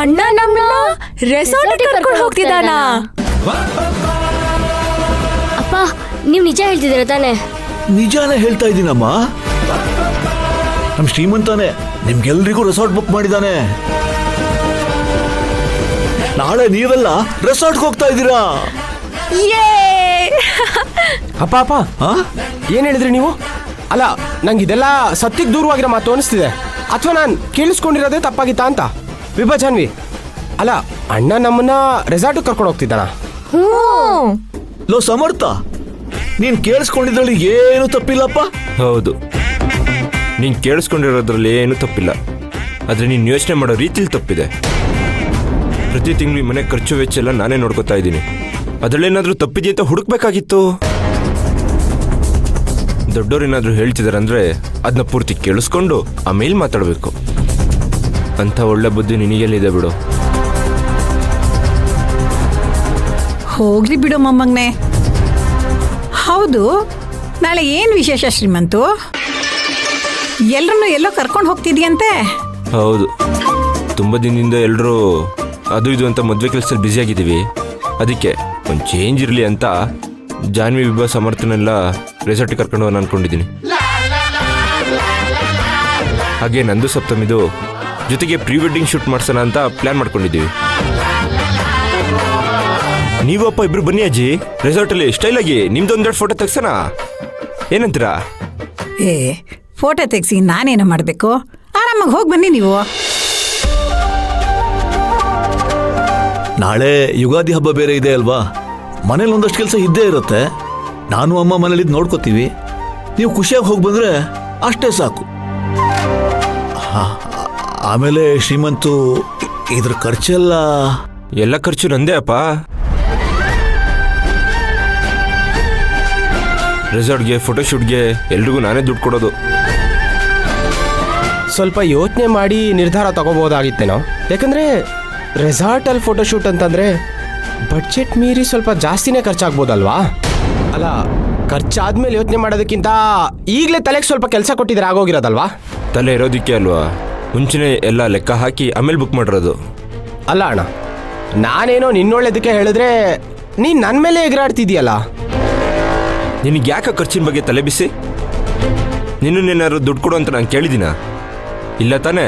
ಅಣ್ಣ ನಮ್ಮನ್ನ ರೆಸಾರ್ಟ್ ಕರ್ಕೊಂಡು ಹೋಗ್ತಿದ್ದಾನಾ? ಅಪ್ಪ ನೀವು ನಿಜ ಹೇಳ್ತಿದ್ದೀರ ತಾನೆ? ನಿಜಾನೇ ಹೇಳ್ತಾ ಇದ್ದೀನಮ್ಮ. ನಮ್ ಶ್ರೀಮಂತಾನೆ ನಿಮ್ಗೆಲ್ರಿಗೂ ರೆಸಾರ್ಟ್ ಬುಕ್ ಮಾಡಿದಾನೆ. ನಾಳೆ ನೀವೆಲ್ಲ ರೆಸಾರ್ಟ್ಗೆ ಹೋಗ್ತಾ ಇದ್ದೀರಾ. ಅಪ್ಪ ಅಪ್ಪ ಏನ್ ಹೇಳಿದ್ರಿ ನೀವು? ಅಲ್ಲ ನಂಗೆ ಇದೆಲ್ಲ ಸತ್ಯಕ್ಕೆ ದೂರವಾಗಿರೋ ಮಾತು ಅನಿಸ್ತಿದೆ. ಅಥವಾ ನಾನು ಕೇಳಿಸ್ಕೊಂಡಿರೋದೇ ತಪ್ಪಾಗಿತ್ತಾ ಅಂತ. ವಿಭಾ ಜಾನ್ವಿ, ಅಲ್ಲ ಅಣ್ಣ ನಮ್ಮನ್ನ ರೆಸಾರ್ಟ್ ಕರ್ಕೊಂಡು ಹೋಗ್ತಿದ್ದಾನ? ಲೋ ಸಮರ್ಥ, ನೀನ್ ಕೇಳಿಸ್ಕೊಂಡಿದ್ರಲ್ಲಿ ಏನು ತಪ್ಪಿಲ್ಲಪ್ಪ. ಹೌದು, ನೀನ್ ಕೇಳಿಸ್ಕೊಂಡಿರೋದ್ರಲ್ಲಿ ಏನು ತಪ್ಪಿಲ್ಲ. ಆದ್ರೆ ನೀನ್ ಯೋಚನೆ ಮಾಡೋ ರೀತಿಲಿ ತಪ್ಪಿದೆ. ಪ್ರತಿ ತಿಂಗಳು ಮನೆ ಖರ್ಚು ವೆಚ್ಚ ಎಲ್ಲ ನಾನೇ ನೋಡ್ಕೊತಾ ಇದ್ದೀನಿ. ಅದರಲ್ಲೇನಾದ್ರೂ ತಪ್ಪಿದೆ ಅಂತ ಹುಡುಕ್ಬೇಕಾಗಿತ್ತು. ದೊಡ್ಡೋರೇನಾದ್ರೂ ಹೇಳ್ತಿದಾರಂದ್ರೆ ಅದನ್ನ ಪೂರ್ತಿ ಕೇಳಿಸ್ಕೊಂಡು ಆಮೇಲೆ ಮಾತಾಡಬೇಕು. ಅಂತ ಒಳ್ಳೆ ಬುದ್ಧಿ ನಿನಗೆಲ್ಲಿದೆ ಬಿಡು. ಹೋಗ್ಲಿ ಬಿಡು ಮೊಮ್ಮಗ್ನೆ. ಹೌದು, ನಾಳೆ ಏನು ವಿಶೇಷ ಶ್ರೀಮಂತು? ಎಲ್ರನ್ನೂ ಎಲ್ಲೋ ಕರ್ಕೊಂಡು ಹೋಗ್ತಿದ್ಯಂತೆ? ಹೌದು, ತುಂಬ ದಿನದಿಂದ ಎಲ್ಲರೂ ಅದು ಇದು ಅಂತ ಮದುವೆ ಕೆಲಸದಲ್ಲಿ ಬ್ಯುಸಿ ಆಗಿದ್ದೀವಿ. ಅದಕ್ಕೆ ಒಂದು ಚೇಂಜ್ ಇರಲಿ ಅಂತ ಜಾನ್ವಿ ವಿಭಾ ಸಮರ್ಥನೆಲ್ಲ ರೆಸಾರ್ಟಿಗೆ ಕರ್ಕೊಂಡು ಹೋಗೋಣ ಅನ್ಕೊಂಡಿದ್ದೀನಿ. ಹಾಗೆ ನಂದು ಸಪ್ತಮಿದು ಜೊತೆಗೆ ಪ್ರೀ ವೆಡ್ಡಿಂಗ್ ಶೂಟ್ ಮಾಡ್ಸೋಣ ಅಂತ ಪ್ಲಾನ್ ಮಾಡ್ಕೊಂಡಿದ್ದೀವಿ. ನೀವು ಅಪ್ಪ ಇಬ್ರು ಬನ್ನಿ ಅಜ್ಜಿ, ರೆಸಾರ್ಟಲ್ಲಿ ಸ್ಟೈಲಾಗಿ ನಿಮ್ದೊಂದೆರಡು ಫೋಟೋ ತೆಗ್ಸೋಣ, ಏನಂತೀರಾ? ಫೋಟೋ ತೆಗ್ಸಿ ನಾನೇನು ಮಾಡಬೇಕು? ಆರಾಮಾಗಿ ಹೋಗಿ ಬನ್ನಿ ನೀವು. ನಾಳೆ ಯುಗಾದಿ ಹಬ್ಬ ಬೇರೆ ಇದೆ ಅಲ್ವಾ? ಮನೇಲಿ ಒಂದಷ್ಟು ಕೆಲಸ ಇದ್ದೇ ಇರುತ್ತೆ. ನಾನು ಅಮ್ಮ ಮನೇಲಿ ನೋಡ್ಕೋತೀವಿ. ನೀವು ಖುಷಿಯಾಗಿ ಹೋಗಿ ಬಂದ್ರೆ ಅಷ್ಟೇ ಸಾಕು. ಆಮೇಲೆ ಶ್ರೀಮಂತು, ಇದ್ರ ಖರ್ಚೆಲ್ಲ ಎಲ್ಲ ಖರ್ಚು ನಂದೇ ಅಪ್ಪ. ರೆಸಾರ್ಟ್ಗೆ ಫೋಟೋಶೂಟ್ಗೆ ಎಲ್ರಿಗೂ ನಾನೇ ದುಡ್ಡು ಕೊಡೋದು. ಸ್ವಲ್ಪ ಯೋಚನೆ ಮಾಡಿ ನಿರ್ಧಾರ ತಗೋಬಹುದಾಗಿತ್ತೇನೋ. ಯಾಕಂದ್ರೆ ರೆಸಾರ್ಟಲ್ಲಿ ಫೋಟೋಶೂಟ್ ಅಂತಂದ್ರೆ ಬಡ್ಜೆಟ್ ಮೀರಿ ಸ್ವಲ್ಪ ಜಾಸ್ತಿನೇ ಖರ್ಚಾಗ್ಬೋದಲ್ವಾ? ಅಲ್ಲ, ಖರ್ಚಾದ್ಮೇಲೆ ಯೋಚನೆ ಮಾಡೋದಕ್ಕಿಂತ ಈಗಲೇ ತಲೆಗೆ ಸ್ವಲ್ಪ ಕೆಲಸ ಕೊಟ್ಟಿದ್ರೆ ಆಗೋಗಿರೋದಲ್ವಾ? ತಲೆ ಇರೋದಕ್ಕೆ ಅಲ್ವಾ ಮುಂಚೆನೇ ಎಲ್ಲ ಲೆಕ್ಕ ಹಾಕಿ ಆಮೇಲೆ ಬುಕ್ ಮಾಡಿರೋದು. ಅಲ್ಲ ಅಣ್ಣ, ನಾನೇನೋ ನಿನ್ನೊಳ್ಳೆದಕ್ಕೆ ಹೇಳಿದ್ರೆ ನೀನು ನನ್ನ ಮೇಲೆ ಎಗರಾಡ್ತಿದ್ಯಲ್ಲ. ನಿನಗೆ ಯಾಕೆ ಖರ್ಚಿನ ಬಗ್ಗೆ ತಲೆ ಬಿಸಿ? ನಿನ್ನೇನಾದ್ರು ದುಡ್ಡು ಕೊಡು ಅಂತ ನಾನು ಕೇಳಿದ್ದೀನ? ಇಲ್ಲ ತಾನೇ?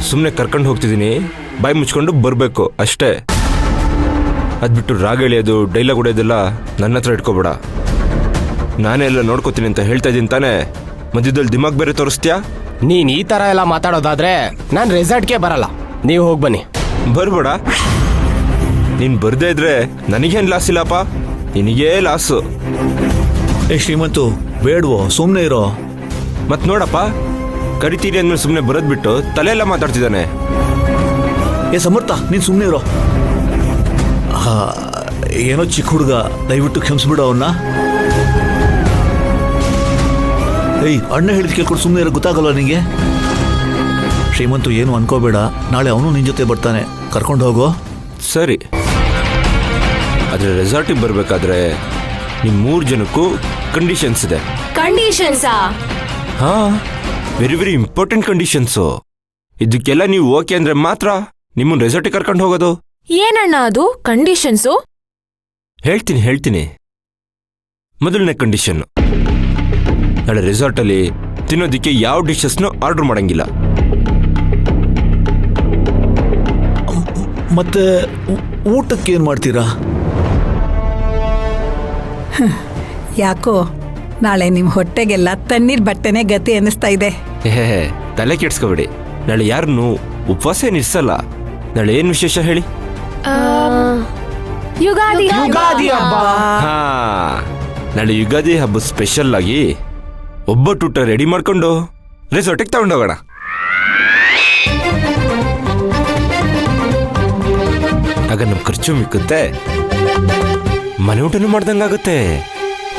ಸುಮ್ಮನೆ ಕರ್ಕೊಂಡು ಹೋಗ್ತಿದ್ದೀನಿ, ಬಾಯಿ ಮುಚ್ಕೊಂಡು ಬರಬೇಕು ಅಷ್ಟೇ. ಅದ್ಬಿಟ್ಟು ರಾಗ ಎಳೆಯೋದು ಡೈಲಾಗ್ ಹೊಡೆಯೋದೆಲ್ಲ ನನ್ನ ಹತ್ರ ಇಟ್ಕೋಬೇಡ. ನಾನೇ ಎಲ್ಲ ನೋಡ್ಕೋತೀನಿ ಅಂತ ಹೇಳ್ತಾ ಇದ್ದೀನಿ ತಾನೇ? ಮಧ್ಯದಲ್ಲಿ ದಿಮಾಗ್ ಬೇರೆ ತೋರಿಸ್ತೀಯಾ? ನೀನು ಈ ಥರ ಎಲ್ಲ ಮಾತಾಡೋದಾದ್ರೆ ನಾನು ರೆಸಾರ್ಟ್ಗೆ ಬರಲ್ಲ. ನೀವು ಹೋಗಿ ಬನ್ನಿ. ಬರ್ಬೇಡ. ನೀನು ಬರ್ದೇ ಇದ್ರೆ ನನಗೇನು ಲಾಸ್ ಇಲ್ಲಪ್ಪ, ನಿನಗೇ ಲಾಸು. ಶ್ರೀಮಂತು, ಬೇಡವೋ, ಸುಮ್ಮನೆ ಇರೋ. ಮತ್ತೆ ನೋಡಪ್ಪ, ಕರಿತೀರಿ ಅಂದ್ಮೇಲೆ ಸುಮ್ಮನೆ ಬರೋದು ಬಿಟ್ಟು ತಲೆ ಎಲ್ಲ ಮಾತಾಡ್ತಿದ್ದಾನೆ. ಸಮರ್ಥ, ನೀನು ಸುಮ್ಮನೆ ಇರೋ. ಏನೋ ಚಿಕ್ಕ ಹುಡುಗ, ದಯವಿಟ್ಟು ಕ್ಷಮಿಸ್ಬಿಡು ಅವನ್ನ. ಅಣ್ಣ ಹೇಳಿದ ಕೇಳ್ಕೊಂಡು ಸುಮ್ಮನೆ ಇರೋ, ಗೊತ್ತಾಗಲ್ಲ ನಿಂಗೆ? ಶ್ರೀಮಂತು, ಏನು ಅನ್ಕೋಬೇಡ. ನಾಳೆ ಅವನು ನಿನ್ನ ಜೊತೆ ಬರ್ತಾನೆ, ಕರ್ಕೊಂಡು ಹೋಗೋ. ಸರಿ, ಆದರೆ ರೆಸಾರ್ಟಿಗೆ ಬರಬೇಕಾದ್ರೆ ನಿಮ್ಮ 3 ಜನಕ್ಕೂ ಕಂಡೀಷನ್ಸ್ ಇದೆ. ಕಂಡೀಷನ್ಸಾ? ಹಾ, ವೆರಿ ವೆರಿ ಇಂಪಾರ್ಟೆಂಟ್ ಕಂಡೀಷನ್ಸು. ಇದಕ್ಕೆಲ್ಲ ನೀವು ಓಕೆ ಅಂದ್ರೆ ಮಾತ್ರ ನಿಮ್ಮನ್ನು ರೆಸಾರ್ಟಿಗೆ ಕರ್ಕೊಂಡು ಹೋಗೋದು. ಏನಣ್ಣ ಅದು ಕಂಡೀಷನ್ಸು? ಹೇಳ್ತೀನಿ. ಮೊದಲನೇ ಕಂಡೀಷನ್, ನಾಳೆ ರೆಸಾರ್ಟಲ್ಲಿ ತಿನ್ನೋದಿಕ್ಕೆ ಯಾವ ಡಿಶಸ್ನು ಆರ್ಡರ್ ಮಾಡಂಗಿಲ್ಲ. ಮತ್ತೆ ಊಟಕ್ಕೆ ಏನು ಮಾಡ್ತೀರಾ? ಯಾಕೋ ನಾಳೆ ನಿಮ್ಮ ಹೊಟ್ಟೆಗೆಲ್ಲ ತಣ್ಣೀರ್ ಬಟ್ಟೆನೇ ಗತಿ ಅನ್ನಿಸ್ತಾ ಇದೆ. ತಲೆ ಕೆಡ್ಸ್ಕೊಬೇಡಿ, ನಾಳೆ ಯಾರನ್ನು ಉಪವಾಸ ಏನಿರ್ಸಲ್ಲ. ನಾಳೆ ಏನು ವಿಶೇಷ ಹೇಳಿ? ಯುಗಾದಿ ಹಬ್ಬ. ಹಾ, ನಾಳೆ ಯುಗಾದಿ ಹಬ್ಬ ಸ್ಪೆಷಲ್ ಆಗಿ ಒಬ್ಬಟ್ಟೂಟ ರೆಡಿ ಮಾಡ್ಕೊಂಡು ರೆಸಾರ್ಟಿಗೆ ತಗೊಂಡೋಗೋಣ. ಆಗ ನಮ್ ಖರ್ಚು ಮಿಕ್ಕುತ್ತೆ, ಮನೆ ಊಟನೂ ಮಾಡ್ದಂಗಾಗುತ್ತೆ.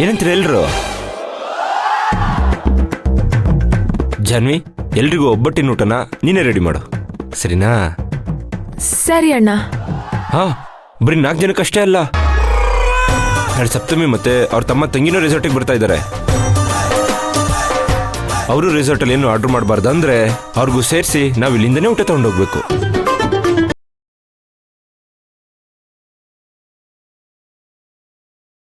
ಏನಂತೀರ ಎಲ್ರು? ಜಾನ್ವಿ, ಎಲ್ರಿಗೂ ಒಬ್ಬಟ್ಟಿನ ಊಟನ ನೀನೇ ರೆಡಿ ಮಾಡು, ಸರಿನಾ? ಸರಿ ಅಣ್ಣ. ಹಾ, ಬರೀ 4 ಜನಕ್ಕಷ್ಟೇ ಅಲ್ಲ, ನಾಳೆ ಸಪ್ತಮಿ ಮತ್ತೆ ಅವ್ರ ತಮ್ಮ ತಂಗಿನೂ ರೆಸಾರ್ಟಿಗೆ ಬರ್ತಾ ಇದ್ದಾರೆ. ಅವರು ರೆಸಾರ್ಟಲ್ಲಿ ಏನು ಆರ್ಡರ್ ಮಾಡಬಾರ್ದು ಅಂದರೆ ಅವ್ರಿಗೂ ಸೇರಿಸಿ ನಾವು ಇಲ್ಲಿಂದನೇ ಊಟ ತೊಗೊಂಡೋಗ್ಬೇಕು.